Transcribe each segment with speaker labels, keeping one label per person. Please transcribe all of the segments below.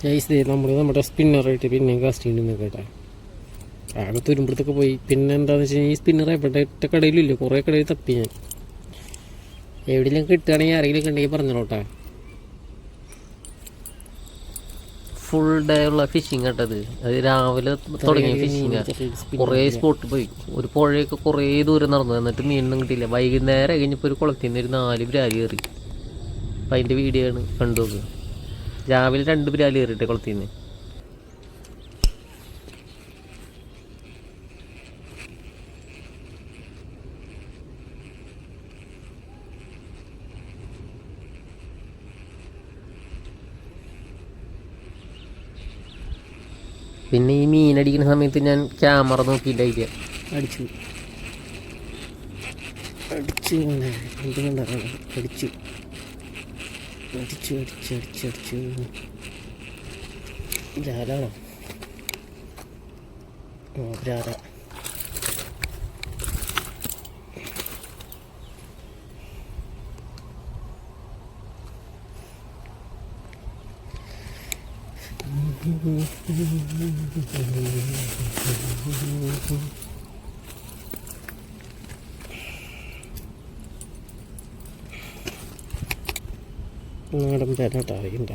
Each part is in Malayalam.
Speaker 1: ജയ്സ് നമ്മുടെ സ്പിന്നറായിട്ട് പിന്നെയും കാസ്റ്റ് ചെയ്യുന്നു കേട്ടോ. ആകെ തുരുമ്പുറത്തൊക്കെ പോയി. പിന്നെ എന്താണെന്ന് വെച്ച് കഴിഞ്ഞാൽ ഈ സ്പിന്നർ എവിടെ ഒറ്റ കടയിലില്ല, കുറേ കടയിൽ തപ്പി ഞാൻ. എവിടെയെങ്കിലും കിട്ടുകയാണെങ്കിൽ ആരെങ്കിലും ഉണ്ടെങ്കിൽ പറഞ്ഞോട്ടെ. ഫുൾ ഡേ ഉള്ള ഫിഷിങ് കേട്ടത്. അത് രാവിലെ തുടങ്ങിയ ഫിഷിങ്. കുറേ സ്പോട്ട് പോയി. ഒരു പുഴയൊക്കെ കുറേ ദൂരം നടന്നു, എന്നിട്ട് മീനൊന്നും കിട്ടിയില്ല. വൈകുന്നേരം കഴിഞ്ഞപ്പോൾ ഒരു കുളത്തിൽ നിന്ന് ഒരു 4 ബ്രാല് കയറി. അപ്പം അതിൻ്റെ വീഡിയോ ആണ് കണ്ടു നോക്കുക. രാവിലെ 2 ബ്രാല് കയറിയിട്ട് കുളത്തിൽ നിന്ന്. പിന്നെ ഈ മീനടിക്കുന്ന സമയത്ത് ഞാൻ ക്യാമറ നോക്കിയിട്ടായിരിക്കുക അടിച്ചു അടിച്ചു എന്തുകൊണ്ടാണ് അടിച്ചു അടിച്ചു അടിച്ചു അടിച്ചു അടിച്ചു. ബ്രാലാണോ? ബ്രാല. നാടൻ പേരായിട്ട് അറിയണ്ട.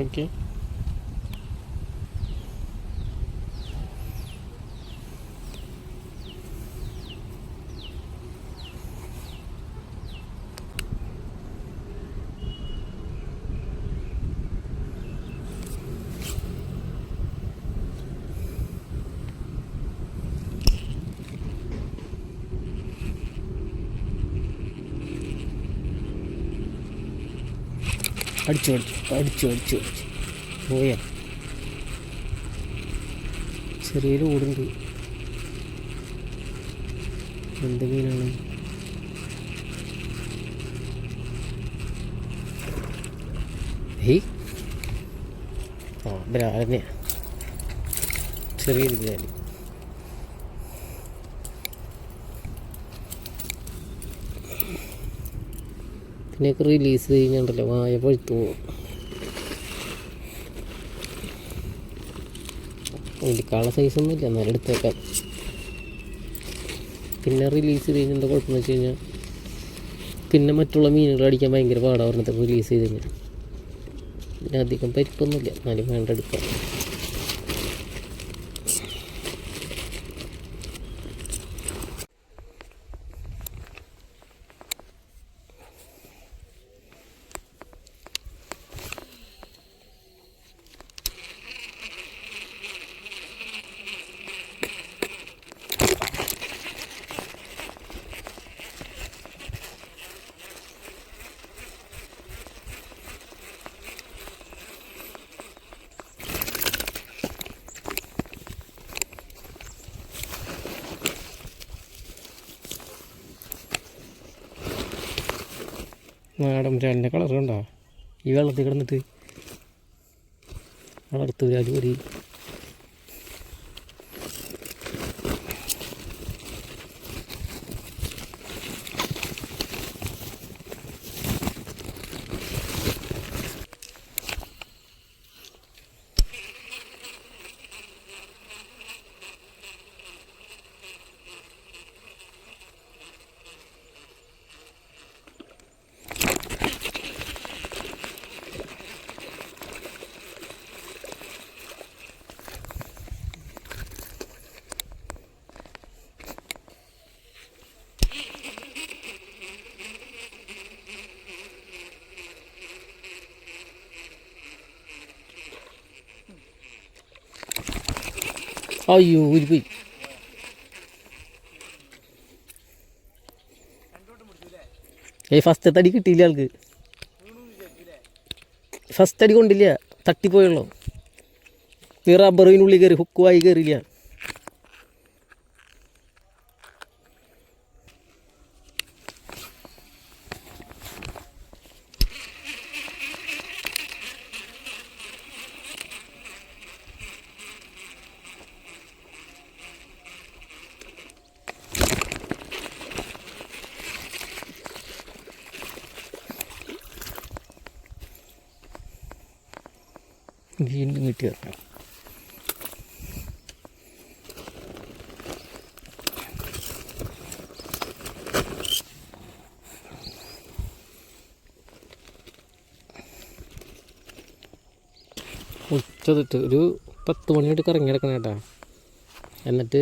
Speaker 1: ഓക്കെ, അടിച്ചു അടിച്ചു അടിച്ചു അടിച്ചു അടിച്ചു പോയാ. ചെറിയൊരു ഓടുണ്ട്. എന്ത് മീനാണ്? ബ്രാൽ തന്നെയാ, ചെറിയൊരു ബ്രാല്. ഇതിനൊക്കെ റിലീസ് ചെയ്യുന്നുണ്ടല്ലോ, വായ പഴുത്തു പോകും. എനിക്കാളെ സൈസൊന്നും ഇല്ല, എന്നാലും എടുത്തേക്കാം. പിന്നെ റിലീസ് ചെയ്ത് കഴിഞ്ഞാൽ എന്താ കുഴപ്പമെന്ന് വെച്ച് കഴിഞ്ഞാൽ പിന്നെ മറ്റുള്ള മീനുകൾ അടിക്കാൻ ഭയങ്കര പാടാണ്. ഒരെണ്ണത്തെ റിലീസ് ചെയ്ത് കഴിഞ്ഞാൽ. പിന്നെ അധികം പരിപ്പൊന്നുമില്ല, എന്നാലും വേണ്ട എടുക്കാം. നാടൻ ബ്രാലിൻ്റെ കളർ കണ്ടോ? ഈ വെള്ളത്തിൽ കിടന്നിട്ട് വളർത്ത് ബ്രാല് ഒരു അയ്യോ ഊരിപ്പോയി. ഫസ്റ്റ് അടി കിട്ടിയില്ല ആൾക്ക്. ഫസ്റ്റ് അടി കൊണ്ടില്ല, തട്ടിപ്പോയുള്ളൂ. ഈ റബ്ബറിനുള്ളിൽ കയറി, ഹുക്കുമായി കയറിയില്ല.
Speaker 2: വീണ്ടും കിട്ടി ഇറങ്ങാം. ഉച്ചതിട്ട് ഒരു 10 മണി തൊട്ട് കറങ്ങി കിടക്കണം കേട്ടാ. എന്നിട്ട്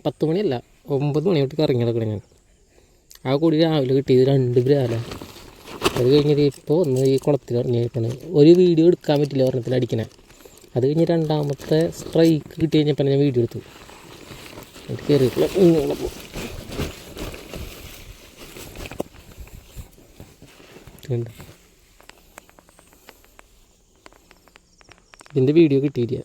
Speaker 2: 10 മണിയല്ല 9 മണി തൊട്ട് കറങ്ങി കിടക്കണം ഞാൻ. ആ കൂടി രാവിലെ കിട്ടിയത് 2 ബ്രാല. അത് കഴിഞ്ഞിട്ട് ഇപ്പോൾ ഒന്ന് ഈ കുളത്തിൽ ഇറങ്ങിയിരിക്കണേ. ഒരു വീഡിയോ എടുക്കാൻ പറ്റില്ല ഒരെണ്ണത്തിൽ അടിക്കണേ. അത് കഴിഞ്ഞ് രണ്ടാമത്തെ സ്ട്രൈക്ക് കിട്ടി കഴിഞ്ഞപ്പോൾ ഞാൻ വീഡിയോ എടുത്തു. എന്നിട്ട് കയറിയിട്ടില്ല. ഇതിൻ്റെ വീഡിയോ കിട്ടിയില്ല.